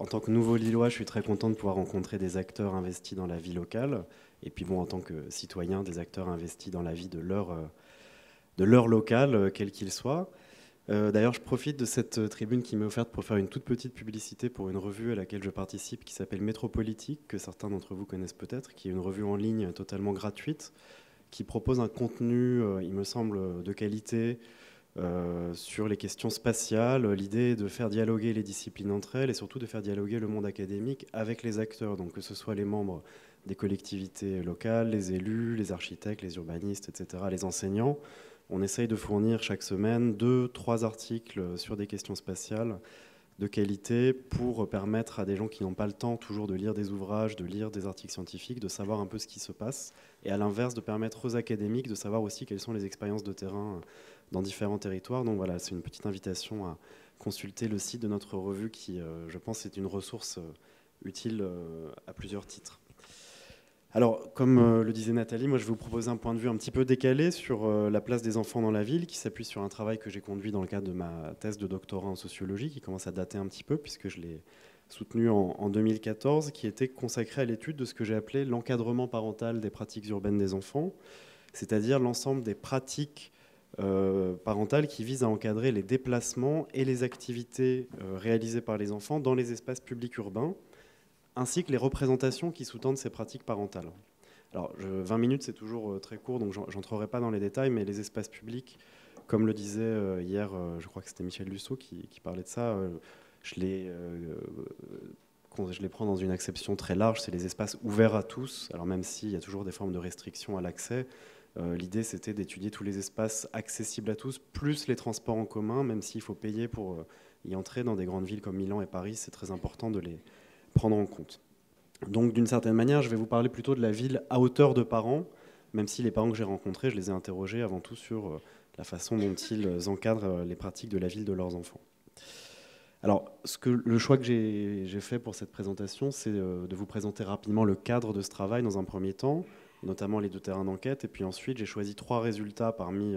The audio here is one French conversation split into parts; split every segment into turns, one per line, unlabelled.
En tant que nouveau Lillois, je suis très content de pouvoir rencontrer des acteurs investis dans la vie locale. Et puis bon, en tant que citoyen, des acteurs investis dans la vie de leur local, quel qu'il soit. D'ailleurs, je profite de cette tribune qui m'est offerte pour faire une toute petite publicité pour une revue à laquelle je participe qui s'appelle Métropolitique, que certains d'entre vous connaissent peut-être, qui est une revue en ligne totalement gratuite, qui propose un contenu, il me semble, de qualité, sur les questions spatiales. L'idée est de faire dialoguer les disciplines entre elles et surtout de faire dialoguer le monde académique avec les acteurs, donc que ce soit les membres des collectivités locales, les élus, les architectes, les urbanistes, etc., les enseignants. On essaye de fournir chaque semaine 2, 3 articles sur des questions spatiales de qualité pour permettre à des gens qui n'ont pas le temps toujours de lire des ouvrages, de lire des articles scientifiques, de savoir un peu ce qui se passe, et à l'inverse de permettre aux académiques de savoir aussi quelles sont les expériences de terrain dans différents territoires. Donc voilà, c'est une petite invitation à consulter le site de notre revue qui, je pense, est une ressource utile à plusieurs titres. Alors, comme le disait Nathalie, moi je vais vous proposer un point de vue un petit peu décalé sur la place des enfants dans la ville, qui s'appuie sur un travail que j'ai conduit dans le cadre de ma thèse de doctorat en sociologie, qui commence à dater un petit peu, puisque je l'ai soutenu en 2014, qui était consacré à l'étude de ce que j'ai appelé l'encadrement parental des pratiques urbaines des enfants, c'est-à-dire l'ensemble des pratiques parentales qui visent à encadrer les déplacements et les activités réalisées par les enfants dans les espaces publics urbains, ainsi que les représentations qui sous-tendent ces pratiques parentales. Alors, 20 minutes, c'est toujours très court, donc j'entrerai pas dans les détails, mais les espaces publics, comme le disait hier, je crois que c'était Michel Lusseau qui parlait de ça, je les, je les prends dans une acception très large, c'est les espaces ouverts à tous, alors même s'il y a toujours des formes de restriction à l'accès, l'idée c'était d'étudier tous les espaces accessibles à tous, plus les transports en commun, même s'il faut payer pour y entrer dans des grandes villes comme Milan et Paris, c'est très important de les prendre en compte. Donc d'une certaine manière, je vais vous parler plutôt de la ville à hauteur de parents, même si les parents que j'ai rencontrés, je les ai interrogés avant tout sur la façon dont ils encadrent les pratiques de la ville de leurs enfants. Alors, le choix que j'ai fait pour cette présentation, c'est de vous présenter rapidement le cadre de ce travail dans un premier temps, notamment les 2 terrains d'enquête, et puis ensuite j'ai choisi 3 résultats parmi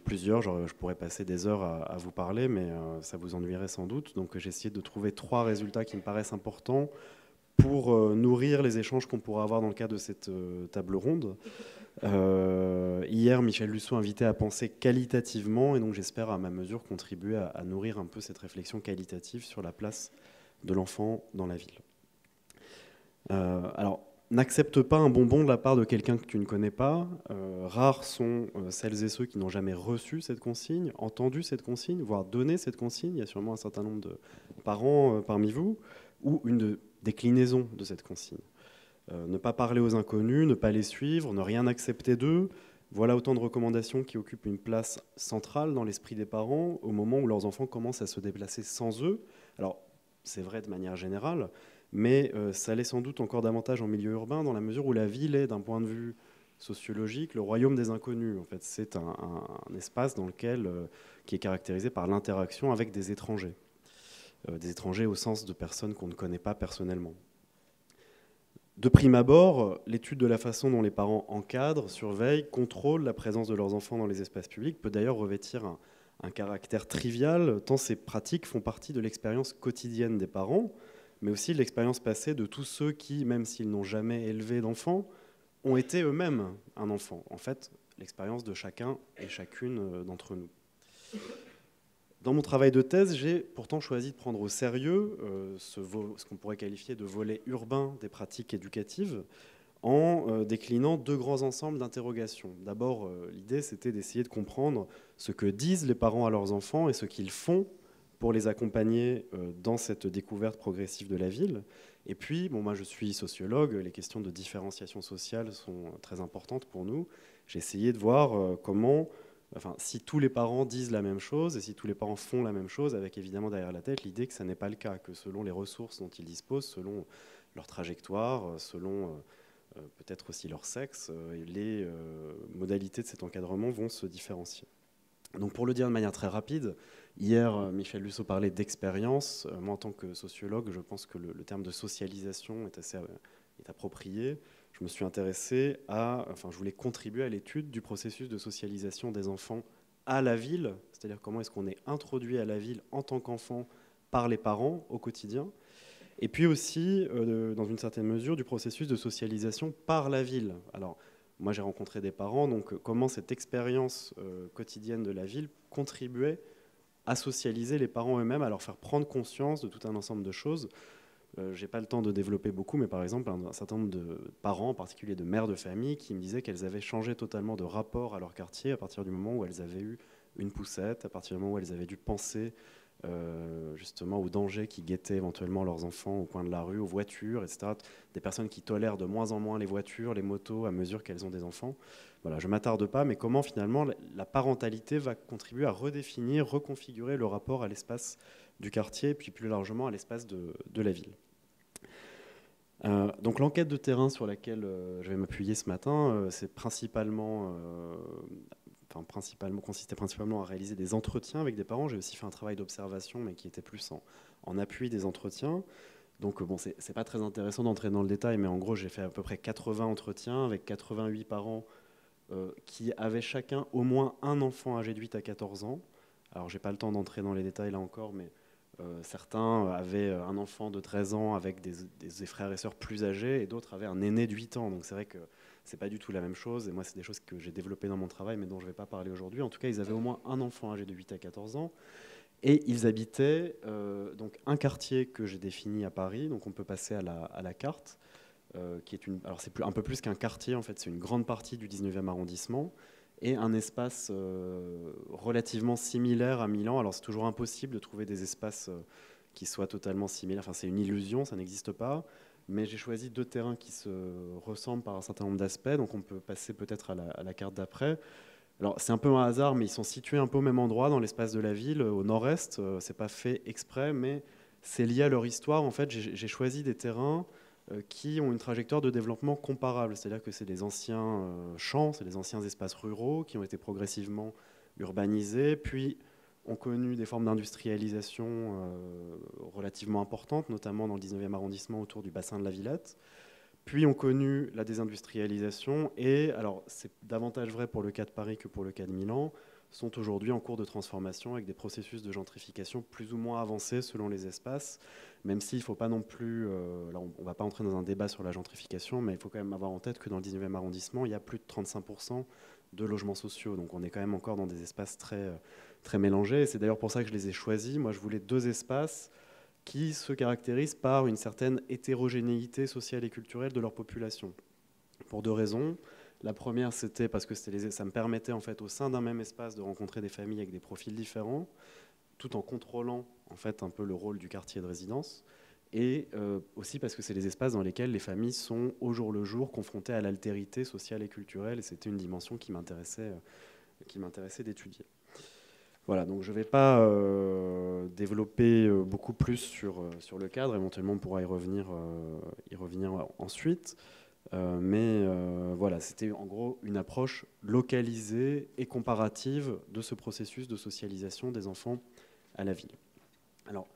plusieurs. Genre, je pourrais passer des heures à vous parler, mais ça vous ennuierait sans doute. Donc j'ai essayé de trouver 3 résultats qui me paraissent importants pour nourrir les échanges qu'on pourra avoir dans le cadre de cette table ronde. Hier, Michel Lusseau invitait à penser qualitativement, et donc j'espère à ma mesure contribuer à nourrir un peu cette réflexion qualitative sur la place de l'enfant dans la ville. Alors, n'accepte pas un bonbon de la part de quelqu'un que tu ne connais pas. Rares sont celles et ceux qui n'ont jamais reçu cette consigne, entendu cette consigne, voire donné cette consigne. Il y a sûrement un certain nombre de parents parmi vous, ou une déclinaison de cette consigne. Ne pas parler aux inconnus, ne pas les suivre, ne rien accepter d'eux. Voilà autant de recommandations qui occupent une place centrale dans l'esprit des parents au moment où leurs enfants commencent à se déplacer sans eux. Alors, c'est vrai de manière générale, mais ça l'est sans doute encore davantage en milieu urbain, dans la mesure où la ville est, d'un point de vue sociologique, le royaume des inconnus. En fait, c'est un espace dans lequel, qui est caractérisé par l'interaction avec des étrangers au sens de personnes qu'on ne connaît pas personnellement. De prime abord, l'étude de la façon dont les parents encadrent, surveillent, contrôlent la présence de leurs enfants dans les espaces publics peut d'ailleurs revêtir un caractère trivial, tant ces pratiques font partie de l'expérience quotidienne des parents, mais aussi de l'expérience passée de tous ceux qui, même s'ils n'ont jamais élevé d'enfants, ont été eux-mêmes un enfant. En fait, l'expérience de chacun et chacune d'entre nous. Dans mon travail de thèse, j'ai pourtant choisi de prendre au sérieux ce qu'on pourrait qualifier de volet urbain des pratiques éducatives en déclinant 2 grands ensembles d'interrogations. D'abord, l'idée, c'était d'essayer de comprendre ce que disent les parents à leurs enfants et ce qu'ils font pour les accompagner dans cette découverte progressive de la ville. Et puis, bon, moi je suis sociologue, les questions de différenciation sociale sont très importantes pour nous. J'ai essayé de voir comment, enfin, si tous les parents disent la même chose et si tous les parents font la même chose, avec évidemment derrière la tête l'idée que ça n'est pas le cas, que selon les ressources dont ils disposent, selon leur trajectoire, selon peut-être aussi leur sexe, les modalités de cet encadrement vont se différencier. Donc pour le dire de manière très rapide, hier Michel Lusseau parlait d'expérience. Moi en tant que sociologue, je pense que le terme de socialisation est approprié. Je me suis intéressé enfin je voulais contribuer à l'étude du processus de socialisation des enfants à la ville, c'est-à-dire comment est-ce qu'on est introduit à la ville en tant qu'enfant par les parents au quotidien. Et puis aussi, dans une certaine mesure, du processus de socialisation par la ville. Alors, moi j'ai rencontré des parents, donc comment cette expérience quotidienne de la ville contribuait à socialiser les parents eux-mêmes, à leur faire prendre conscience de tout un ensemble de choses. J'ai pas le temps de développer beaucoup, mais par exemple, un certain nombre de parents, en particulier de mères de famille, qui me disaient qu'elles avaient changé totalement de rapport à leur quartier à partir du moment où elles avaient eu une poussette, à partir du moment où elles avaient dû penser justement aux dangers qui guettaient éventuellement leurs enfants au coin de la rue, aux voitures, etc. Des personnes qui tolèrent de moins en moins les voitures, les motos, à mesure qu'elles ont des enfants. Voilà, je ne m'attarde pas, mais comment finalement la parentalité va contribuer à redéfinir, reconfigurer le rapport à l'espace du quartier, puis plus largement à l'espace de la ville. Donc l'enquête de terrain sur laquelle je vais m'appuyer ce matin, c'est consistait principalement à réaliser des entretiens avec des parents. J'ai aussi fait un travail d'observation, mais qui était plus en appui des entretiens. Donc bon, c'est pas très intéressant d'entrer dans le détail, mais en gros, j'ai fait à peu près 80 entretiens avec 88 parents qui avaient chacun au moins un enfant âgé de 8 à 14 ans. Alors j'ai pas le temps d'entrer dans les détails là encore, mais certains avaient un enfant de 13 ans avec des frères et sœurs plus âgés, et d'autres avaient un aîné de 8 ans. Donc c'est vrai que c'est pas du tout la même chose. Et moi, c'est des choses que j'ai développées dans mon travail, mais dont je vais pas parler aujourd'hui. En tout cas, ils avaient au moins un enfant âgé de 8 à 14 ans. Et ils habitaient donc un quartier que j'ai défini à Paris. Donc on peut passer à la carte, qui est alors c'est un peu plus qu'un quartier, en fait. C'est une grande partie du 19e arrondissement. Et un espace relativement similaire à Milan. Alors c'est toujours impossible de trouver des espaces qui soient totalement similaires. Enfin, c'est une illusion, ça n'existe pas. Mais j'ai choisi deux terrains qui se ressemblent par un certain nombre d'aspects. Donc on peut passer peut-être à la carte d'après. Alors c'est un peu un hasard, mais ils sont situés un peu au même endroit dans l'espace de la ville, au nord-est. C'est pas fait exprès, mais c'est lié à leur histoire. En fait, j'ai choisi des terrains qui ont une trajectoire de développement comparable. C'est-à-dire que c'est des anciens champs, c'est des anciens espaces ruraux qui ont été progressivement urbanisés, puis ont connu des formes d'industrialisation relativement importantes, notamment dans le 19e arrondissement autour du bassin de la Villette. Puis ont connu la désindustrialisation et, alors c'est davantage vrai pour le cas de Paris que pour le cas de Milan, sont aujourd'hui en cours de transformation avec des processus de gentrification plus ou moins avancés selon les espaces, même s'il ne faut pas non plus, là on ne va pas entrer dans un débat sur la gentrification, mais il faut quand même avoir en tête que dans le 19e arrondissement, il y a plus de 35% de logements sociaux, donc on est quand même encore dans des espaces très mélangés, et c'est d'ailleurs pour ça que je les ai choisis. Moi je voulais deux espaces qui se caractérisent par une certaine hétérogénéité sociale et culturelle de leur population. Pour deux raisons. La première, c'était parce que ça me permettait en fait au sein d'un même espace de rencontrer des familles avec des profils différents, tout en contrôlant en fait un peu le rôle du quartier de résidence. Et aussi parce que c'est les espaces dans lesquels les familles sont au jour le jour confrontées à l'altérité sociale et culturelle. Et c'était une dimension qui m'intéressait d'étudier. Voilà, donc je ne vais pas développer beaucoup plus sur le cadre, éventuellement on pourra y revenir ensuite. Mais voilà, c'était en gros une approche localisée et comparative de ce processus de socialisation des enfants à la ville. Alors,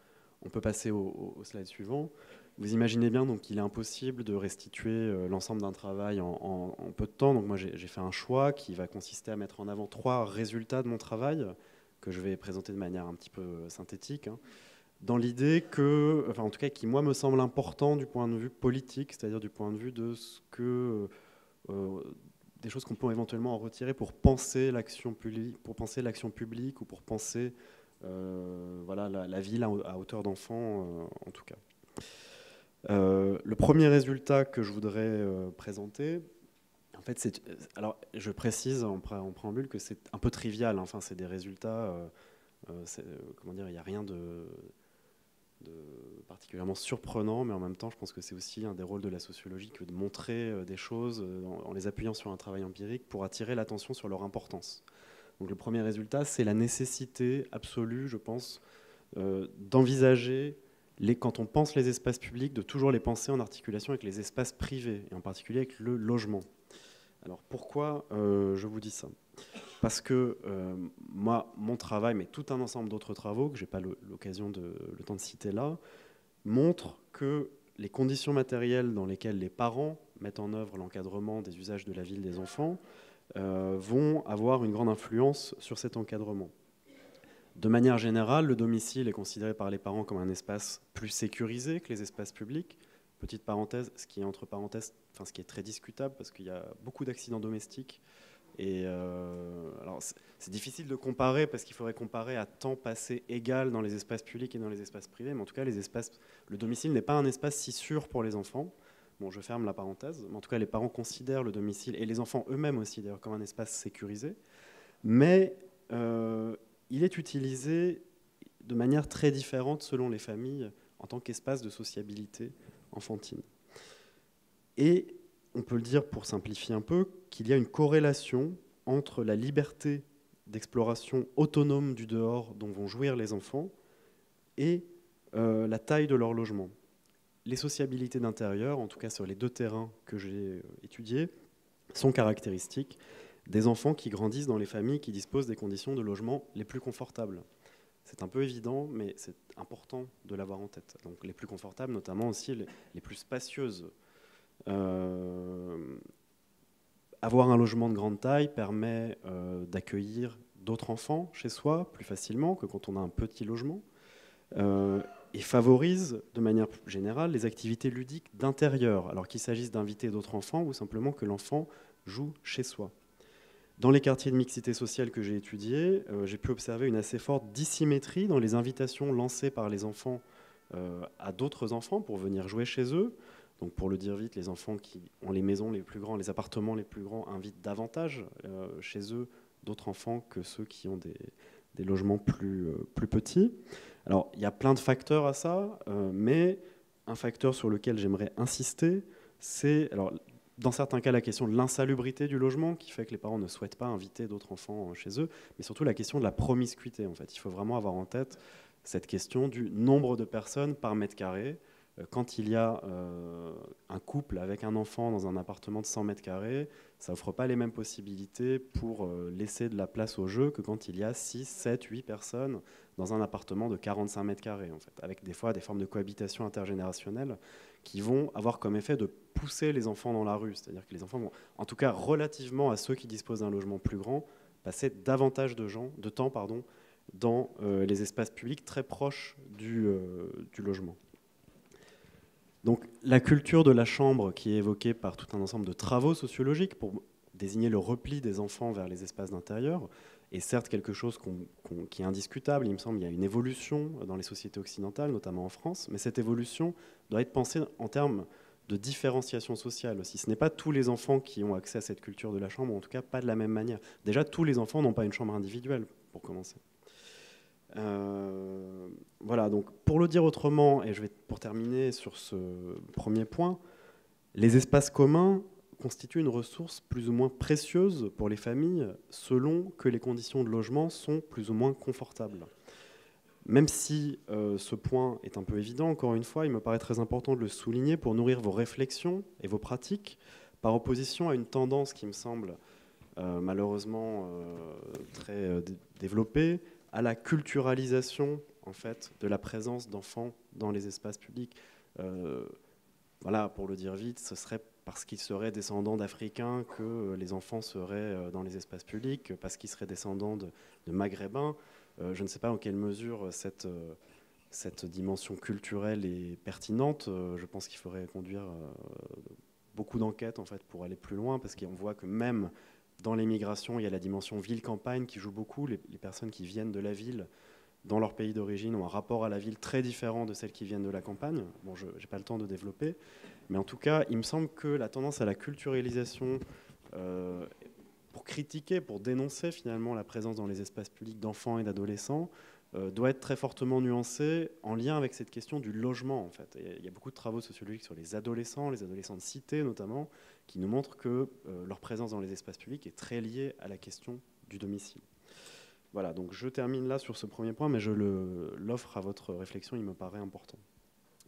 on peut passer au slide suivant. Vous imaginez bien donc, qu'il est impossible de restituer l'ensemble d'un travail en peu de temps. Donc moi, j'ai fait un choix qui va consister à mettre en avant 3 résultats de mon travail que je vais présenter de manière un petit peu synthétique, hein, dans l'idée que, enfin en tout cas qui moi me semble important du point de vue politique, c'est-à-dire du point de vue de ce que des choses qu'on peut éventuellement en retirer pour penser l'action publique, ou pour penser voilà, la ville à hauteur d'enfant en tout cas. Le premier résultat que je voudrais présenter, en fait, alors je précise en préambule que c'est un peu trivial. Hein, enfin, c'est des résultats. Comment dire, il n'y a rien de particulièrement surprenant, mais en même temps, je pense que c'est aussi un des rôles de la sociologie que de montrer des choses en les appuyant sur un travail empirique pour attirer l'attention sur leur importance. Donc, le premier résultat, c'est la nécessité absolue, je pense, d'envisager quand on pense les espaces publics, de toujours les penser en articulation avec les espaces privés, et en particulier avec le logement. Alors pourquoi je vous dis ça? Parce que moi, mon travail, mais tout un ensemble d'autres travaux, que je n'ai pas le temps de citer là, montrent que les conditions matérielles dans lesquelles les parents mettent en œuvre l'encadrement des usages de la ville des enfants vont avoir une grande influence sur cet encadrement. De manière générale, le domicile est considéré par les parents comme un espace plus sécurisé que les espaces publics. Petite parenthèse, ce qui est entre parenthèses, enfin ce qui est très discutable parce qu'il y a beaucoup d'accidents domestiques. Et alors c'est difficile de comparer parce qu'il faudrait comparer à temps passé égal dans les espaces publics et dans les espaces privés. Mais en tout cas, le domicile n'est pas un espace si sûr pour les enfants. Bon, je ferme la parenthèse. Mais en tout cas, les parents considèrent le domicile, et les enfants eux-mêmes aussi d'ailleurs, comme un espace sécurisé. Mais il est utilisé de manière très différente selon les familles en tant qu'espace de sociabilité enfantine. Et on peut le dire pour simplifier un peu, qu'il y a une corrélation entre la liberté d'exploration autonome du dehors dont vont jouir les enfants et la taille de leur logement. Les sociabilités d'intérieur, en tout cas sur les 2 terrains que j'ai étudiés, sont caractéristiques des enfants qui grandissent dans les familles qui disposent des conditions de logement les plus confortables. C'est un peu évident, mais c'est important de l'avoir en tête. Donc les plus confortables, notamment aussi les plus spacieuses. Avoir un logement de grande taille permet d'accueillir d'autres enfants chez soi plus facilement que quand on a un petit logement, et favorise de manière générale les activités ludiques d'intérieur, alors qu'il s'agisse d'inviter d'autres enfants ou simplement que l'enfant joue chez soi. Dans les quartiers de mixité sociale que j'ai étudiés, j'ai pu observer une assez forte dissymétrie dans les invitations lancées par les enfants à d'autres enfants pour venir jouer chez eux. Donc pour le dire vite, les enfants qui ont les maisons les plus grandes, les appartements les plus grands invitent davantage chez eux d'autres enfants que ceux qui ont des logements plus petits. Alors il y a plein de facteurs à ça, mais un facteur sur lequel j'aimerais insister, c'est... Alors, dans certains cas, la question de l'insalubrité du logement, qui fait que les parents ne souhaitent pas inviter d'autres enfants chez eux, mais surtout la question de la promiscuité. En fait. Il faut vraiment avoir en tête cette question du nombre de personnes par mètre carré. Quand il y a un couple avec un enfant dans un appartement de 100 mètres carrés, ça n'offre pas les mêmes possibilités pour laisser de la place au jeu que quand il y a 6, 7, 8 personnes dans un appartement de 45 mètres carrés, en fait, avec des fois des formes de cohabitation intergénérationnelle qui vont avoir comme effet de pousser les enfants dans la rue. C'est-à-dire que les enfants vont, en tout cas relativement à ceux qui disposent d'un logement plus grand, passer davantage de temps dans les espaces publics très proches du logement. Donc la culture de la chambre qui est évoquée par tout un ensemble de travaux sociologiques pour désigner le repli des enfants vers les espaces d'intérieur est certes quelque chose qui est indiscutable. Il me semble qu'il y a une évolution dans les sociétés occidentales, notamment en France, mais cette évolution doit être pensée en termes de différenciation sociale aussi. Ce n'est pas tous les enfants qui ont accès à cette culture de la chambre, ou en tout cas pas de la même manière. Déjà, tous les enfants n'ont pas une chambre individuelle, pour commencer. Voilà, donc pour le dire autrement, et je vais pour terminer sur ce premier point, les espaces communs constituent une ressource plus ou moins précieuse pour les familles selon que les conditions de logement sont plus ou moins confortables. Même si ce point est un peu évident, encore une fois, il me paraît très important de le souligner pour nourrir vos réflexions et vos pratiques, par opposition à une tendance qui me semble malheureusement très développée, à la culturalisation en fait, de la présence d'enfants dans les espaces publics. Voilà, pour le dire vite, ce serait parce qu'ils seraient descendants d'Africains que les enfants seraient dans les espaces publics, parce qu'ils seraient descendants de Maghrébins. Je ne sais pas en quelle mesure cette dimension culturelle est pertinente. Je pense qu'il faudrait conduire beaucoup d'enquêtes en fait, pour aller plus loin, parce qu'on voit que même dans l'émigration, il y a la dimension ville-campagne qui joue beaucoup. Les personnes qui viennent de la ville dans leur pays d'origine ont un rapport à la ville très différent de celles qui viennent de la campagne. Bon, je n'ai pas le temps de développer, mais en tout cas, il me semble que la tendance à la culturalisation, pour critiquer, pour dénoncer finalement la présence dans les espaces publics d'enfants et d'adolescents, doit être très fortement nuancée en lien avec cette question du logement. En fait. Il y a beaucoup de travaux sociologiques sur les adolescents de cité notamment, qui nous montrent que leur présence dans les espaces publics est très liée à la question du domicile. Voilà, donc je termine là sur ce premier point, mais je l'offre à votre réflexion, il me paraît important.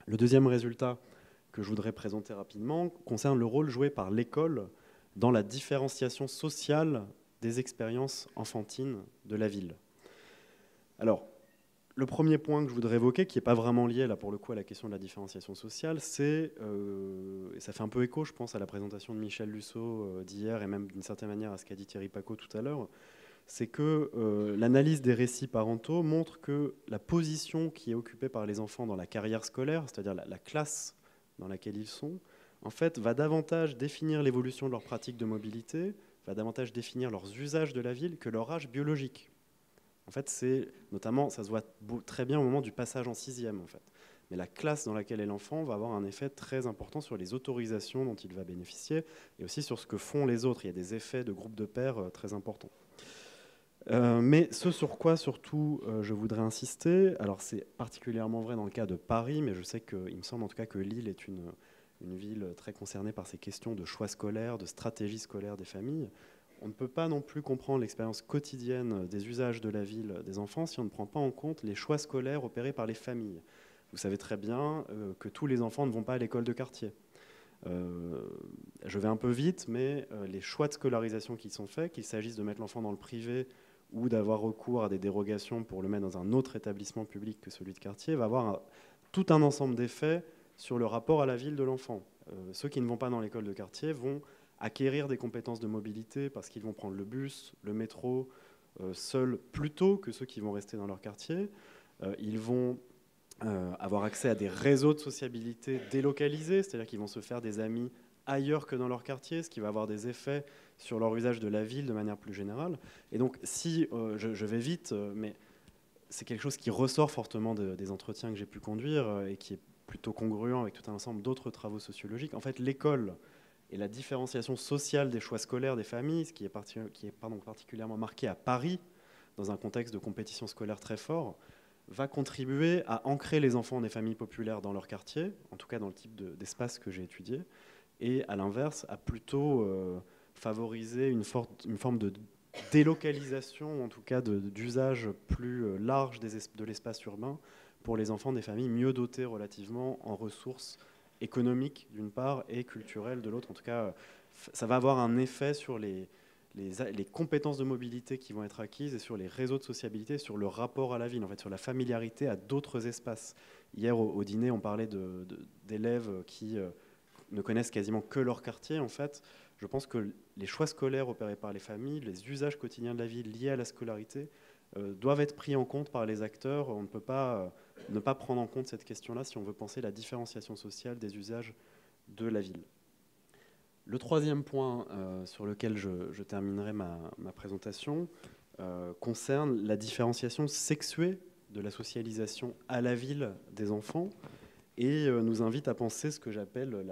Le deuxième résultat que je voudrais présenter rapidement concerne le rôle joué par l'école dans la différenciation sociale des expériences enfantines de la ville. Alors, le premier point que je voudrais évoquer, qui n'est pas vraiment lié là pour le coup à la question de la différenciation sociale, c'est, et ça fait un peu écho je pense à la présentation de Michel Lusso d'hier et même d'une certaine manière à ce qu'a dit Thierry Pacaud tout à l'heure, c'est que l'analyse des récits parentaux montre que la position qui est occupée par les enfants dans la carrière scolaire, c'est-à-dire la classe dans laquelle ils sont, en fait, va davantage définir l'évolution de leurs pratiques de mobilité, va davantage définir leurs usages de la ville que leur âge biologique. En fait, c'est notamment, ça se voit très bien au moment du passage en sixième, en fait. Mais la classe dans laquelle est l'enfant va avoir un effet très important sur les autorisations dont il va bénéficier et aussi sur ce que font les autres. Il y a des effets de groupe de pairs très importants. Mais ce sur quoi surtout je voudrais insister, alors c'est particulièrement vrai dans le cas de Paris, mais je sais qu'il me semble en tout cas que Lille est une ville très concernée par ces questions de choix scolaires, de stratégie scolaire des familles. On ne peut pas non plus comprendre l'expérience quotidienne des usages de la ville des enfants si on ne prend pas en compte les choix scolaires opérés par les familles. Vous savez très bien que tous les enfants ne vont pas à l'école de quartier. Je vais un peu vite, mais les choix de scolarisation qui sont faits, qu'il s'agisse de mettre l'enfant dans le privé ou d'avoir recours à des dérogations pour le mettre dans un autre établissement public que celui de quartier, va avoir tout un ensemble d'effets sur le rapport à la ville de l'enfant. Ceux qui ne vont pas dans l'école de quartier vont acquérir des compétences de mobilité parce qu'ils vont prendre le bus, le métro, seuls plutôt que ceux qui vont rester dans leur quartier. Ils vont avoir accès à des réseaux de sociabilité délocalisés, c'est-à-dire qu'ils vont se faire des amis ailleurs que dans leur quartier, ce qui va avoir des effets sur leur usage de la ville de manière plus générale. Et donc, si je vais vite, mais c'est quelque chose qui ressort fortement des entretiens que j'ai pu conduire et qui est plutôt congruent avec tout un ensemble d'autres travaux sociologiques. En fait, l'école et la différenciation sociale des choix scolaires des familles, ce qui est, particulièrement marqué à Paris, dans un contexte de compétition scolaire très fort, va contribuer à ancrer les enfants des familles populaires dans leur quartier, en tout cas dans le type d'espace que j'ai étudié, et à l'inverse, à plutôt favoriser une forme de délocalisation, en tout cas d'usage plus large de l'espace urbain pour les enfants des familles mieux dotées relativement en ressources économiques d'une part et culturelles de l'autre. En tout cas, ça va avoir un effet sur les compétences de mobilité qui vont être acquises et sur les réseaux de sociabilité, sur le rapport à la ville, en fait, sur la familiarité à d'autres espaces. Hier, au dîner, on parlait d'élèves qui ne connaissent quasiment que leur quartier. En fait, je pense que les choix scolaires opérés par les familles, les usages quotidiens de la ville liés à la scolarité, doivent être pris en compte par les acteurs. On ne peut pas ne pas prendre en compte cette question-là si on veut penser la différenciation sociale des usages de la ville. Le troisième point sur lequel je terminerai ma présentation concerne la différenciation sexuée de la socialisation à la ville des enfants et nous invite à penser ce que j'appelle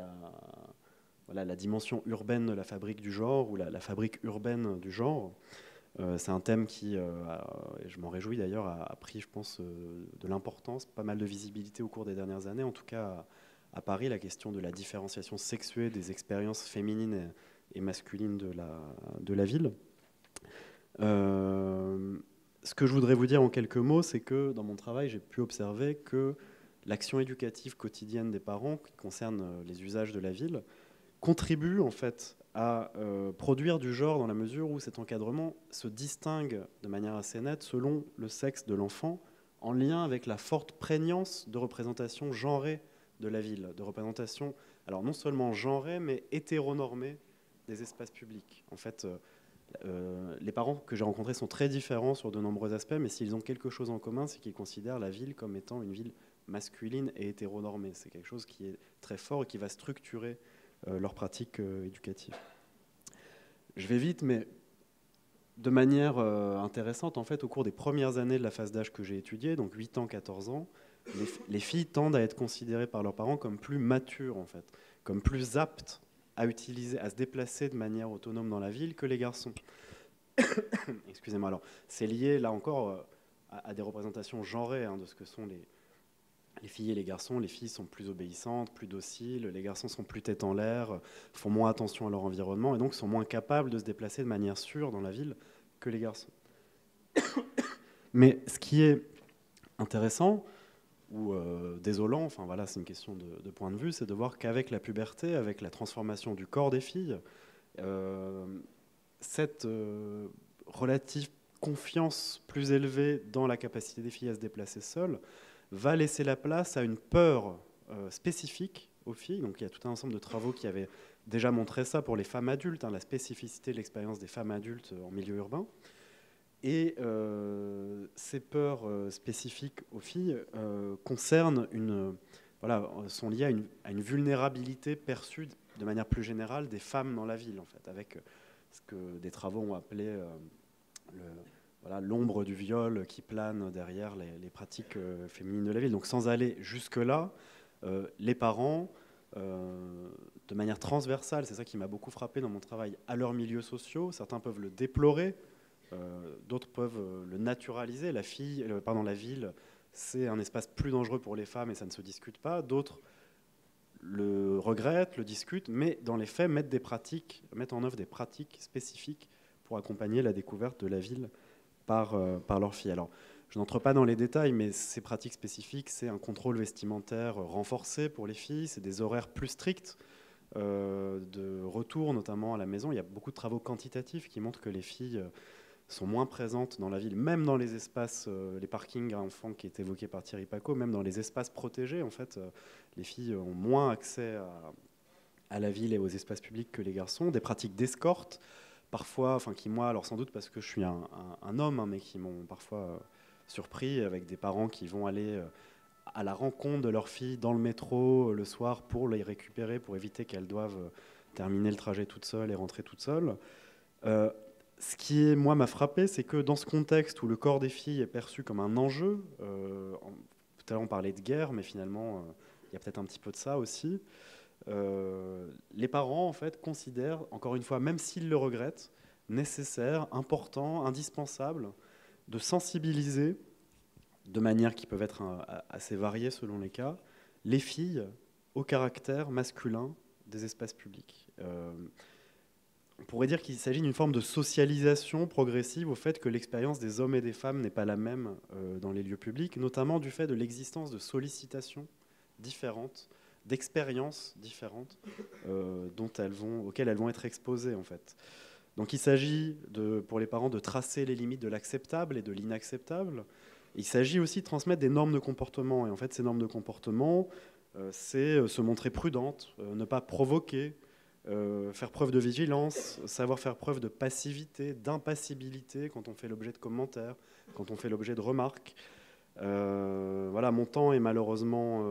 la dimension urbaine de la fabrique du genre ou la fabrique urbaine du genre. C'est un thème qui, je m'en réjouis d'ailleurs, a pris, je pense, de l'importance, pas mal de visibilité au cours des dernières années, en tout cas à Paris, la question de la différenciation sexuée des expériences féminines et masculines de la ville. Ce que je voudrais vous dire en quelques mots, c'est que dans mon travail, j'ai pu observer que l'action éducative quotidienne des parents, qui concerne les usages de la ville, contribue en fait à produire du genre dans la mesure où cet encadrement se distingue de manière assez nette selon le sexe de l'enfant, en lien avec la forte prégnance de représentation genrée de la ville, de représentation, alors non seulement genrée, mais hétéronormée des espaces publics. En fait, les parents que j'ai rencontrés sont très différents sur de nombreux aspects, mais s'ils ont quelque chose en commun, c'est qu'ils considèrent la ville comme étant une ville masculine et hétéronormée. C'est quelque chose qui est très fort et qui va structurer leurs pratiques éducatives. Je vais vite, mais de manière intéressante, en fait, au cours des premières années de la phase d'âge que j'ai étudiée, donc 8 ans, 14 ans, les filles tendent à être considérées par leurs parents comme plus matures, en fait, comme plus aptes à se déplacer de manière autonome dans la ville que les garçons. Excusez-moi. Alors, c'est lié, là encore, à des représentations genrées de ce que sont les filles et les garçons. Les filles sont plus obéissantes, plus dociles, les garçons sont plus tête en l'air, font moins attention à leur environnement et donc sont moins capables de se déplacer de manière sûre dans la ville que les garçons. Mais ce qui est intéressant ou désolant, enfin voilà, c'est une question de point de vue, c'est de voir qu'avec la puberté, avec la transformation du corps des filles, cette relative confiance plus élevée dans la capacité des filles à se déplacer seules va laisser la place à une peur spécifique aux filles. Donc il y a tout un ensemble de travaux qui avaient déjà montré ça pour les femmes adultes, la spécificité de l'expérience des femmes adultes en milieu urbain. Et ces peurs spécifiques aux filles concernent sont liées à une vulnérabilité perçue de manière plus générale des femmes dans la ville, en fait, avec ce que des travaux ont appelé l'ombre du viol qui plane derrière les pratiques féminines de la ville. Donc sans aller jusque-là, les parents, de manière transversale, c'est ça qui m'a beaucoup frappé dans mon travail, à leurs milieux sociaux, certains peuvent le déplorer, d'autres peuvent le naturaliser. La ville, c'est un espace plus dangereux pour les femmes et ça ne se discute pas. D'autres le regrettent, le discutent, mais dans les faits mettent en œuvre des pratiques spécifiques pour accompagner la découverte de la ville par leurs filles. Alors, je n'entre pas dans les détails, mais ces pratiques spécifiques, c'est un contrôle vestimentaire renforcé pour les filles, c'est des horaires plus stricts de retour, notamment à la maison. Il y a beaucoup de travaux quantitatifs qui montrent que les filles sont moins présentes dans la ville, même dans les espaces, les parkings à enfants qui est évoqué par Thierry Paco, même dans les espaces protégés, en fait, les filles ont moins accès à la ville et aux espaces publics que les garçons. Des pratiques d'escorte, parfois, enfin qui moi, alors sans doute parce que je suis un homme, hein, mais qui m'ont parfois surpris avec des parents qui vont aller à la rencontre de leurs filles dans le métro le soir pour les récupérer, pour éviter qu'elles doivent terminer le trajet toutes seules et rentrer toutes seules. Ce qui, moi, m'a frappé, c'est que dans ce contexte où le corps des filles est perçu comme un enjeu, tout à l'heure on parlait de guerre, mais finalement, il y a peut-être un petit peu de ça aussi, les parents, en fait, considèrent, encore une fois, même s'ils le regrettent, nécessaire, important, indispensable, de sensibiliser, de manière qui peuvent être assez variées selon les cas, les filles au caractère masculin des espaces publics. On pourrait dire qu'il s'agit d'une forme de socialisation progressive au fait que l'expérience des hommes et des femmes n'est pas la même dans les lieux publics, notamment du fait de l'existence de sollicitations différentes, d'expériences différentes auxquelles elles vont être exposées, en fait. Donc il s'agit pour les parents de tracer les limites de l'acceptable et de l'inacceptable. Il s'agit aussi de transmettre des normes de comportement. Et en fait, ces normes de comportement, c'est se montrer prudente, ne pas provoquer, faire preuve de vigilance, savoir faire preuve de passivité, d'impassibilité quand on fait l'objet de commentaires, quand on fait l'objet de remarques. Voilà, mon temps est malheureusement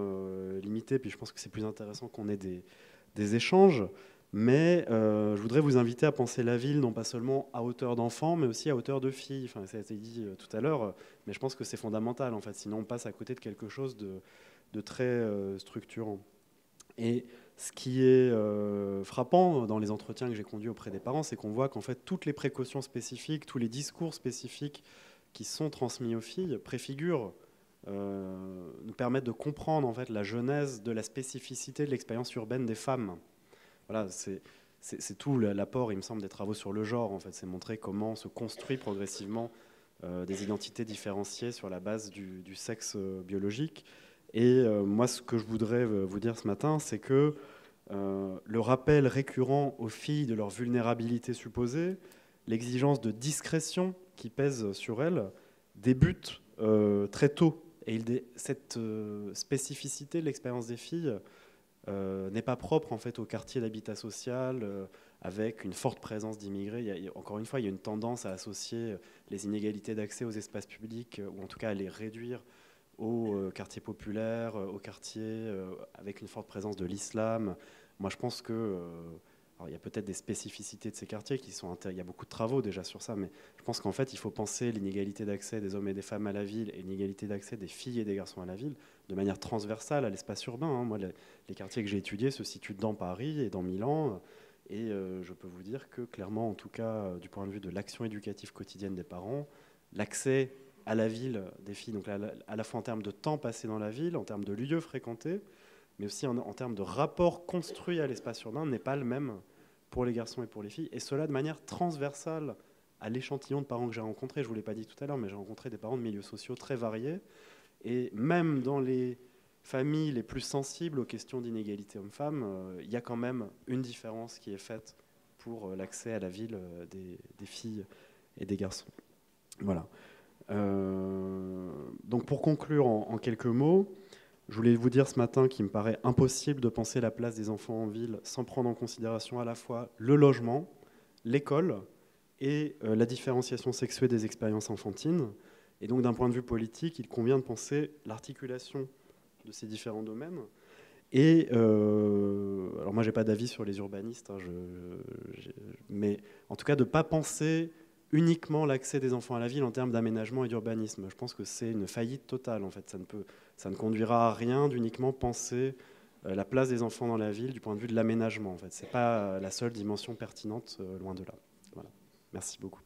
limité, puis je pense que c'est plus intéressant qu'on ait des échanges. Mais je voudrais vous inviter à penser la ville non pas seulement à hauteur d'enfant, mais aussi à hauteur de fille. Enfin, ça a été dit tout à l'heure, mais je pense que c'est fondamental en fait. Sinon, on passe à côté de quelque chose de très structurant. Et ce qui est frappant dans les entretiens que j'ai conduits auprès des parents, c'est qu'on voit qu'en fait toutes les précautions spécifiques, tous les discours spécifiques qui sont transmis aux filles préfigurent, nous permettent de comprendre en fait la genèse de la spécificité de l'expérience urbaine des femmes. Voilà, c'est tout l'apport, il me semble, des travaux sur le genre. En fait, c'est montrer comment se construit progressivement des identités différenciées sur la base du sexe biologique. Et moi, ce que je voudrais vous dire ce matin, c'est que le rappel récurrent aux filles de leur vulnérabilité supposée, l'exigence de discrétion qui pèse sur elles, débute très tôt. Et cette spécificité de l'expérience des filles n'est pas propre en fait au quartier d'habitat social avec une forte présence d'immigrés. Encore une fois, il y a une tendance à associer les inégalités d'accès aux espaces publics, ou en tout cas à les réduire aux quartiers populaires, aux quartiers avec une forte présence de l'islam. Moi, je pense que alors, il y a peut-être des spécificités de ces quartiers qui sont il y a beaucoup de travaux déjà sur ça, mais je pense qu'en fait, il faut penser l'inégalité d'accès des hommes et des femmes à la ville et l'inégalité d'accès des filles et des garçons à la ville de manière transversale à l'espace urbain. Hein. Moi, les quartiers que j'ai étudiés se situent dans Paris et dans Milan, et je peux vous dire que clairement, en tout cas, du point de vue de l'action éducative quotidienne des parents, l'accès à la ville des filles, donc à la fois en termes de temps passé dans la ville, en termes de lieux fréquentés, mais aussi en termes de rapport construit à l'espace urbain, n'est pas le même pour les garçons et pour les filles, et cela de manière transversale à l'échantillon de parents que j'ai rencontrés. Je ne vous l'ai pas dit tout à l'heure, mais j'ai rencontré des parents de milieux sociaux très variés, et même dans les familles les plus sensibles aux questions d'inégalité homme-femme, il y a quand même une différence qui est faite pour l'accès à la ville des filles et des garçons. Voilà. Donc pour conclure en quelques mots, je voulais vous dire ce matin qu'il me paraît impossible de penser la place des enfants en ville sans prendre en considération à la fois le logement, l'école et la différenciation sexuée des expériences enfantines. Et donc d'un point de vue politique, il convient de penser l'articulation de ces différents domaines. Et alors moi, j'ai pas d'avis sur les urbanistes, hein, mais en tout cas de ne pas penser uniquement l'accès des enfants à la ville en termes d'aménagement et d'urbanisme. Je pense que c'est une faillite totale, en fait. Ça ne conduira à rien d'uniquement penser la place des enfants dans la ville du point de vue de l'aménagement. En fait. Ce n'est pas la seule dimension pertinente, loin de là. Voilà. Merci beaucoup.